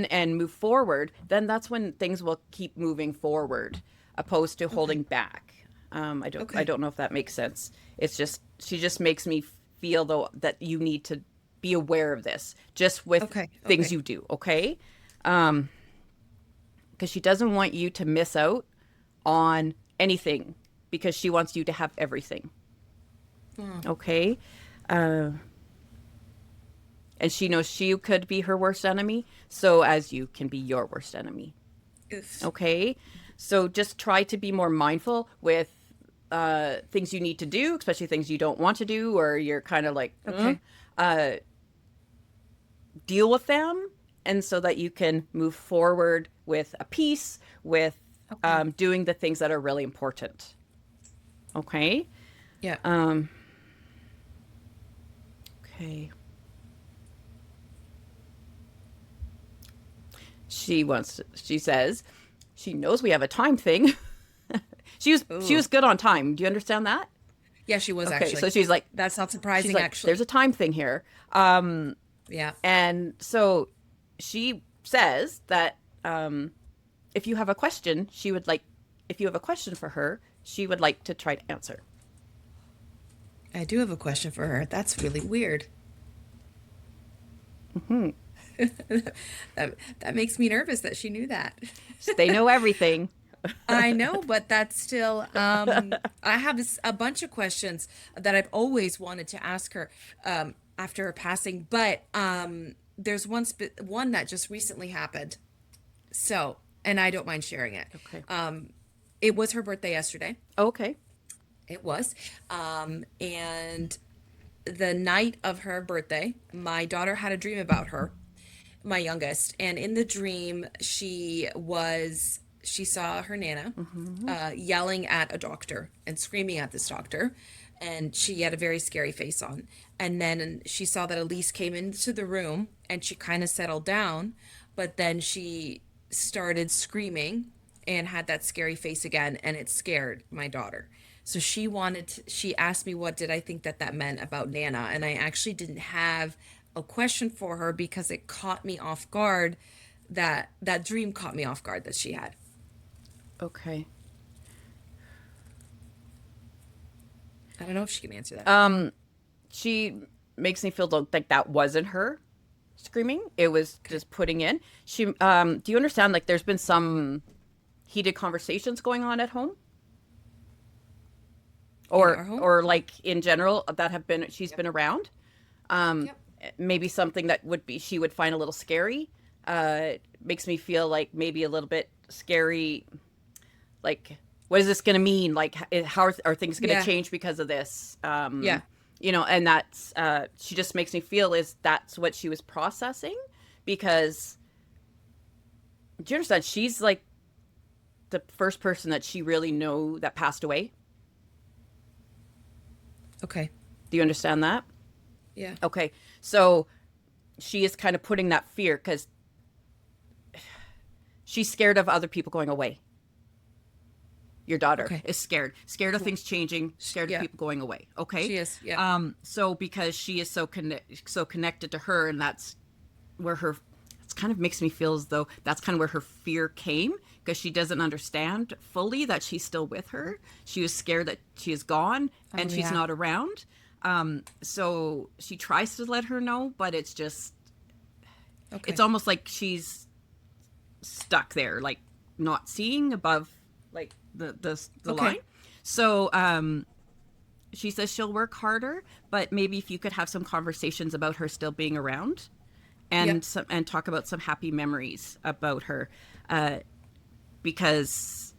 and move forward, then that's when things will keep moving forward, opposed to holding back. I don't know if that makes sense. It's just, she just makes me feel though that you need to be aware of this just with things you do. Okay. Because she doesn't want you to miss out on anything, because she wants you to have everything. Okay. And she knows she could be her worst enemy, so as you can be your worst enemy. Oof. Okay? So just try to be more mindful with things you need to do, especially things you don't want to do, or you're kind of like, deal with them, and so that you can move forward with a peace, with doing the things that are really important. Okay? Yeah. Okay. She says she knows we have a time thing. She was good on time. Do you understand that? Yeah, she was Okay, actually. so she's like, That's not surprising, she's like, actually. there's a time thing here. Yeah. And so she says that if you have a question, if you have a question for her, she would like to try to answer. I do have a question for her. That's really weird. That makes me nervous that she knew that. They know everything. I know, but that's still, I have a bunch of questions that I've always wanted to ask her after her passing, but there's one that just recently happened. So, and I don't mind sharing it. Okay. It was her birthday yesterday. Okay. It was. And the night of her birthday, my daughter had a dream about her, my youngest. And in the dream, she saw her Nana yelling at a doctor and screaming at this doctor. And she had a very scary face on. And then she saw that Elise came into the room and she kind of settled down. But then she started screaming and had that scary face again. And it scared my daughter. So she asked me what did I think that meant about Nana. And I actually didn't have a question for her because it caught me off guard. That dream caught me off guard that she had. Okay. I don't know if she can answer that. She makes me feel like that wasn't her screaming. It was just putting in. Do you understand? Like, there's been some heated conversations going on at home, In our home? or like in general that have been she's been around. Yep. Maybe something that she would find a little scary. Makes me feel like maybe a little bit scary. Like, what is this going to mean? Like, how are things going to Yeah. change because of this? Yeah. And that's, she just makes me feel that's what she was processing, because, do you understand? She's like the first person that she really know that passed away. Okay. Do you understand that? Yeah. Okay. So she is kind of putting that fear, because She's scared of other people going away. Your daughter Okay. is scared of things changing, scared of Yeah, people going away. Okay. she is. Yeah. So because she is so connected to her, and that's where her, it kind of makes me feel as though that's kind of where her fear came, because she doesn't understand fully that she's still with her. She was scared that she is gone Oh, and she's yeah. not around. So she tries to let her know, but it's just, it's Okay. almost like she's stuck there, like not seeing above, like the line. Okay. So she says she'll work harder, but maybe if you could have some conversations about her still being around, Yep. and talk about some happy memories about her, because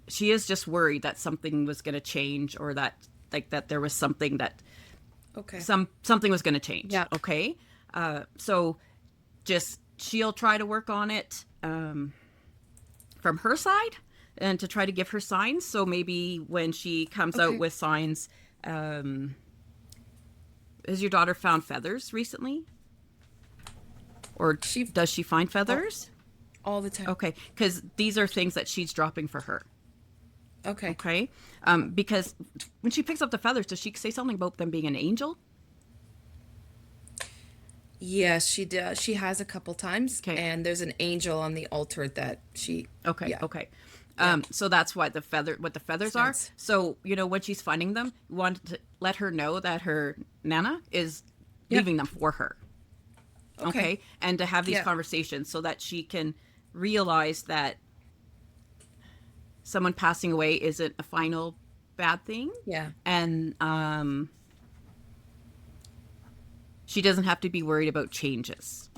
she is just worried that something was going to change, or that, like, that there was something that Okay. something was going to change. Yeah. Okay. So just, she'll try to work on it, from her side, and to try to give her signs. So maybe when she comes out Okay. with signs, um, has your daughter found feathers recently? Or She does she find all, feathers? all the time. Okay. Because these are things that she's dropping for her. Okay. Okay. Because when she picks up the feathers, does she say something about them being an angel? Yes, she does. She has a couple times, Okay. and there's an angel on the altar that she. Okay, Yeah. okay. Yeah. So that's why what the Makes feathers are. sense. So, when she's finding them, you want to let her know that her Nana is Yep. leaving them for her. Okay. Okay. And to have these Yeah. conversations so that she can realize that someone passing away isn't a final bad thing. Yeah. And she doesn't have to be worried about changes.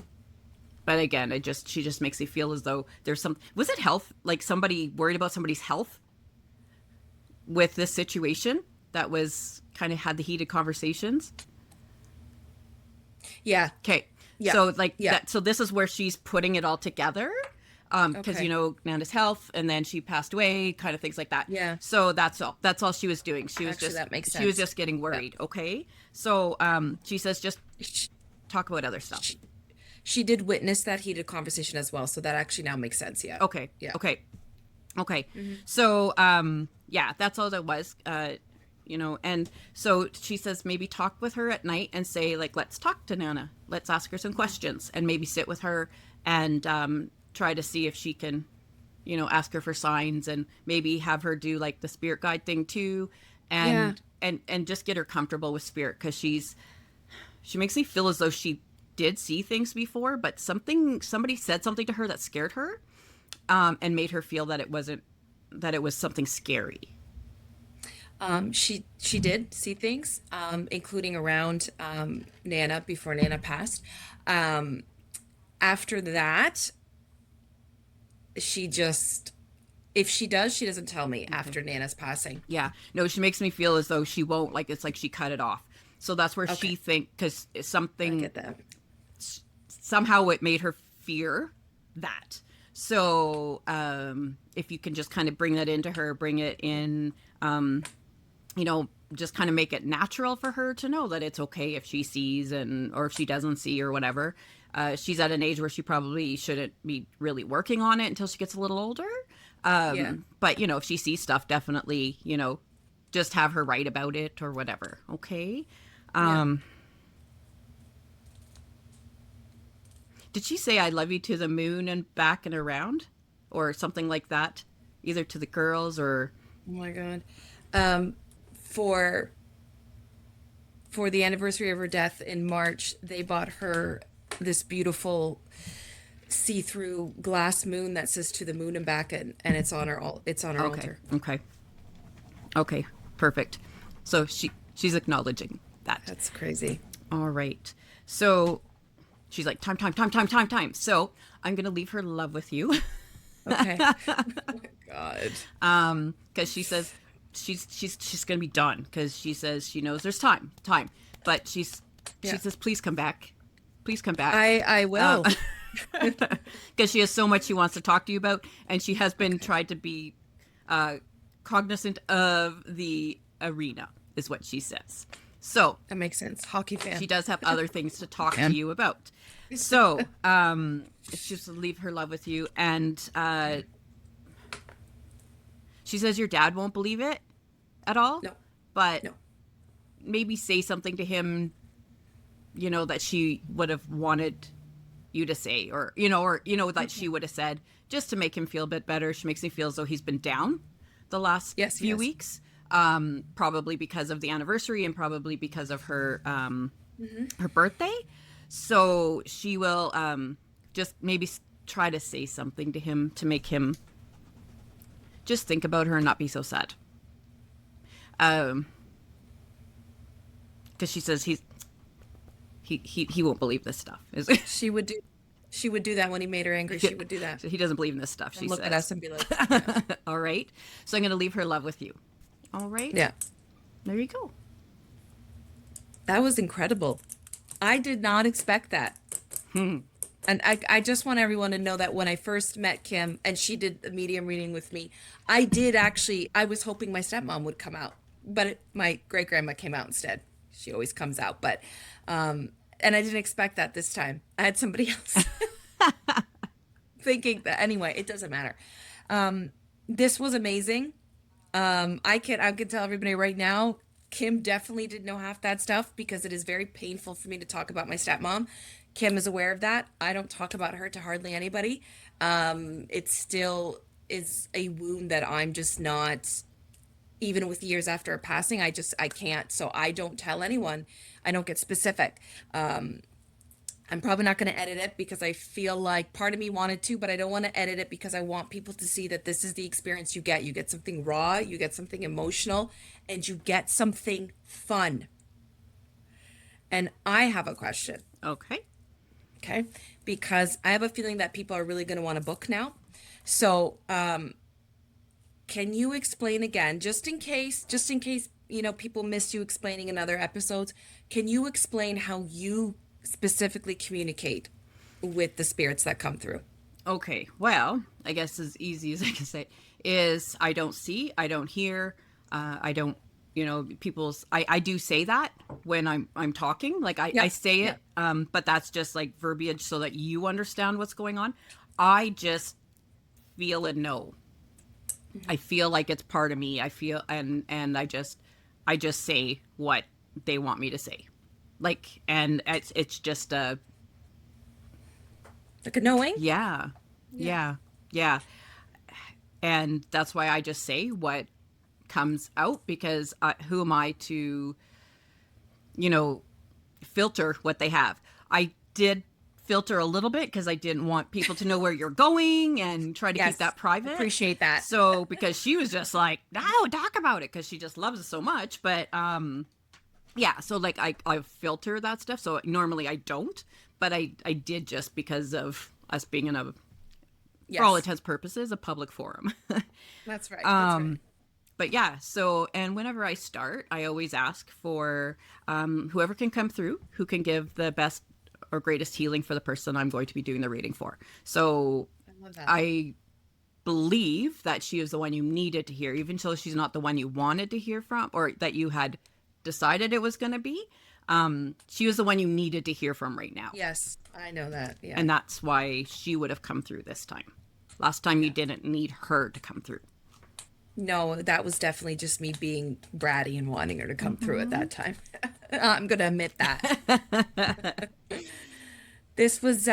But again, she just makes me feel as though there's some, was it health? Like somebody worried about somebody's health with this situation that was kind of had the heated conversations. Yeah. Okay. Yeah. So like Yeah. that, so this is where she's putting it all together. Because Okay. Nana's health, and then she passed away, kind of things like that. Yeah. So that's all she was doing. She was Actually, just, that makes she was sense. just getting Yeah. worried. Okay. So she says just She, talk about other stuff. she did witness that heated conversation as well, so that actually now makes sense. Yeah. Okay. Yeah. Okay. Okay. Hmm. So yeah, that's all that was. And so she says maybe talk with her at night and say, like, let's talk to Nana. Let's ask her some questions, and maybe sit with her and try to see if she can, ask her for signs, and maybe have her do like the spirit guide thing too, Yeah. and just get her comfortable with spirit, because she makes me feel as though she did see things before, but somebody said something to her that scared her, and made her feel that it was something scary. She did see things, including around Nana before Nana passed. After that, she just, if she does, she doesn't tell me Okay. after Nana's passing. Yeah. No, she makes me feel as though she won't, like, it's like she cut it off. So that's where Okay, she because I something, get that. somehow it made her fear that. So if you can just kind of bring that into her, bring it in, just kind of make it natural for her to know that it's okay if she sees, or if she doesn't see, or whatever. She's at an age where she probably shouldn't be really working on it until she gets a little older. Yeah. But if she sees stuff, definitely, just have her write about it or whatever. Okay. Yeah. Um, did she say I love you to the moon and back and around, or something like that, either to the girls or? Oh my God. Um, for the anniversary of her death in March, they bought her this beautiful see-through glass moon that says "to the moon and back," and it's on her Okay. altar. Okay. Okay. Perfect. So she's acknowledging that. That's crazy. All right. So she's like, time, time, time, time, time, time. So I'm gonna leave her love with you. Okay. Oh my God. Because she says she's gonna be done, because she says she knows there's time, but she Yeah. says please come back, I will. because she has so much she wants to talk to you about, and she has been Okay. tried to be cognizant of the arena, is what she says. So That makes sense. Hockey she fan. does have other things to talk to you about. So She just leave her love with you, and she says your dad won't believe it at all, No, but no. maybe say something to him, that she would have wanted you to say, or that she would have said, just to make him feel a bit better. She makes me feel as though he's been down the last Yes, few yes. weeks, probably because of the anniversary and probably because of her her birthday. So she will just maybe try to say something to him to make him just think about her and not be so sad. Because she says he won't believe this stuff. She would do she would do that when he made her angry. She would do that. So he doesn't believe in this stuff, she And look at says. us and be like, yeah. All right. So I'm going to leave her love with you. All right. Yeah. There you go. That was incredible. I did not expect that. And I just want everyone to know that when I first met Kim and she did the medium reading with me, I was hoping my stepmom would come out, but my great grandma came out instead. She always comes out, but, and I didn't expect that this time. I had somebody else thinking that. Anyway, it doesn't matter. This was amazing. I can tell everybody right now, Kim definitely didn't know half that stuff because it is very painful for me to talk about my stepmom. Kim is aware of that. I don't talk about her to hardly anybody. It still is a wound that I'm just not, even with years after her passing, I can't. So I don't tell anyone. I don't get specific. I'm probably not going to edit it because I feel like part of me wanted to, but I don't want to edit it because I want people to see that this is the experience you get. You get something raw, you get something emotional, and you get something fun. And I have a question, Okay. okay? Because I have a feeling that people are really going to want a book now. So, can you explain again, just in case, people missed you explaining in other episodes, can you explain how you specifically communicate with the spirits that come through? Okay. Well, I guess as easy as I can say is I don't see, I don't hear, I don't, I do say that when I'm talking, like I Yep. say it, Yep. but that's just like verbiage so that you understand what's going on. I just feel and know. I feel like it's part of me. I feel and I just say what they want me to say. Like, and it's just a Like a knowing? yeah. Yeah. Yeah. Yeah. And that's why I just say what comes out because who am I to, you know, filter what they have? I did filter a little bit because I didn't want people to know where you're going and try to keep Yes. that private. Appreciate that. So because she was just like, no, talk about it because she just loves it so much. But yeah, so like I filter that stuff. So normally I don't, but I did just because of us being in a, for all Yes. intents purposes, a public forum. That's right. That's right. But yeah, so, and whenever I start, I always ask for whoever can come through, who can give the best or greatest healing for the person I'm going to be doing the reading for. So I love that. I believe that she is the one you needed to hear, even though she's not the one you wanted to hear from or that you had decided it was going to be. She was the one you needed to hear from right now. Yes, I know that. Yeah. And that's why she would have come through this time. Last time you didn't need her to come through. No, that was definitely just me being bratty and wanting her to come through at that time. I'm gonna admit that. This was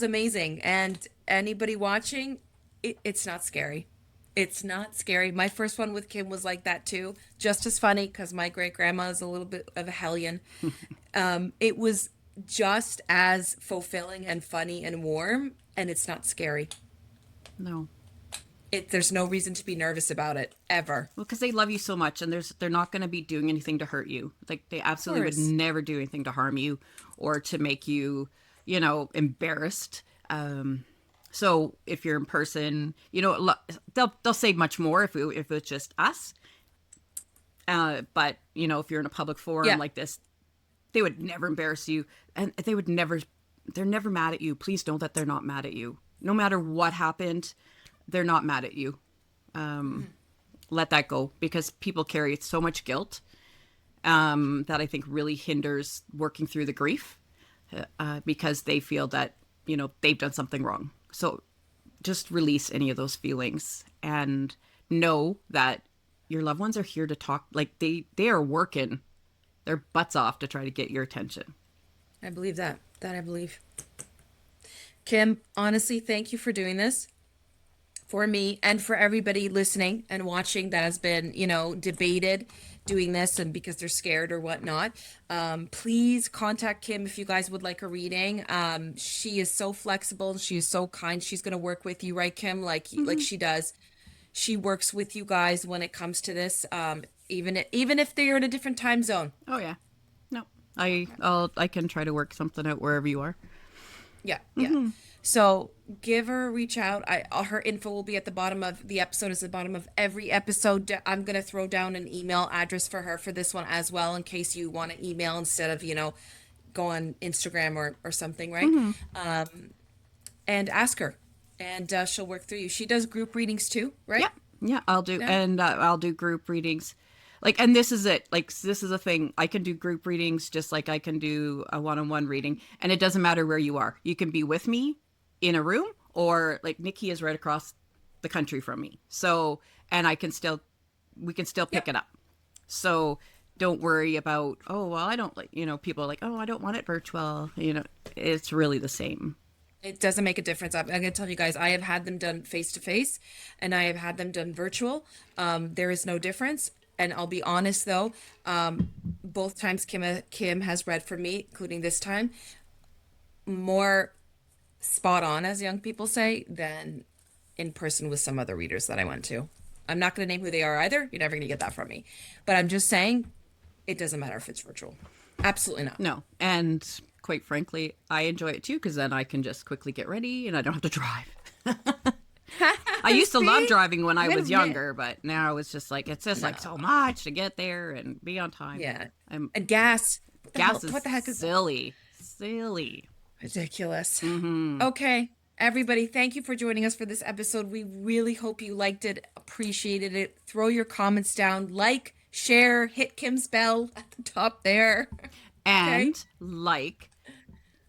amazing, and anybody watching, it's not scary. It's not scary. My first one with Kim was like that too, just as funny because my great grandma is a little bit of a hellion. It was just as fulfilling and funny and warm, and it's not scary. No. There's no reason to be nervous about it ever. Well, because they love you so much, and they're not going to be doing anything to hurt you. Like they absolutely would Course. never do anything to harm you or to make you, embarrassed. So if you're in person, they'll say much more if it's just us. But if you're in a public forum Yeah. like this, they would never embarrass you, and they would never. They're never mad at you. Please know that they're not mad at you. No matter what happened, they're not mad at you. Let that go because people carry so much guilt that I think really hinders working through the grief because they feel that they've done something wrong. So just release any of those feelings and know that your loved ones are here to talk. Like they are working their butts off to try to get your attention. I believe that. That I believe. Kim, honestly, thank you for doing this for me and for everybody listening and watching that has been, debated doing this and because they're scared or whatnot. Please contact Kim if you guys would like a reading. She is so flexible. She is so kind. She's going to work with you, right, Kim? Like Mm-hmm. she does. She works with you guys when it comes to this. Even if they're in a different time zone. Oh yeah. No. I can try to work something out wherever you are. Yeah, yeah. Mm-hmm. So give her a reach out. Her info will be at the bottom of the episode. Is the bottom of every episode. I'm gonna throw down an email address for her for this one as well, in case you want to email instead of go on Instagram or something, right? Mm-hmm. And ask her, and she'll work through you. She does group readings too, right? Yeah. Yeah, I'll do. Yeah. And I'll do group readings. Like, and this is it. Like, this is a thing. I can do group readings just like I can do a one-on-one reading. And it doesn't matter where you are. You can be with me in a room, or like Nikki is right across the country from me. So, and we can still pick Yep. it up. So don't worry about, oh, well, I don't like, people are like, oh, I don't want it virtual. It's really the same. It doesn't make a difference. I'm going to tell you guys, I have had them done face to face and I have had them done virtual. There is no difference. And I'll be honest though, both times Kim has read for me, including this time, more spot on, as young people say, than in person with some other readers that I went to. I'm not going to name who they are either. You're never going to get that from me. But I'm just saying, it doesn't matter if it's virtual. Absolutely not. No. And quite frankly, I enjoy it too, because then I can just quickly get ready and I don't have to drive. I used to love See? driving when I was Win-win. younger, but now it's just like, it's just No. like so much to get there and be on time. Yeah. I'm, And gas. What the gas hell? is What the heck is silly. Silly. ridiculous? Mm-hmm. Okay. Everybody, thank you for joining us for this episode. We really hope you liked it, appreciated it. Throw your comments down, like, share, hit Kim's bell at the top there. Okay. And like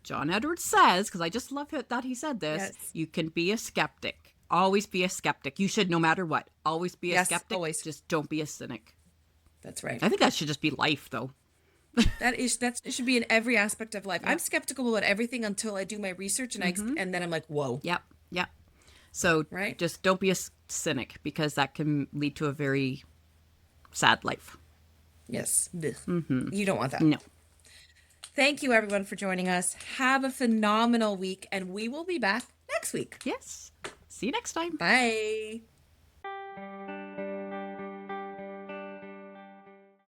John Edwards says, because I just love it that he said this, Yes. you can be a skeptic. Always be a skeptic. You should, no matter what, always be a Yes, skeptic. always. Just don't be a cynic. That's right. I think that should just be life, though. It should be in every aspect of life. I'm skeptical about everything until I do my research and Mm-hmm. and then I'm like, whoa. Yep. Yep. So Right? just don't be a cynic, because that can lead to a very sad life. Yes. Ugh. You don't want that. No. Thank you everyone for joining us. Have a phenomenal week and we will be back next week. Yes. See you next time. Bye.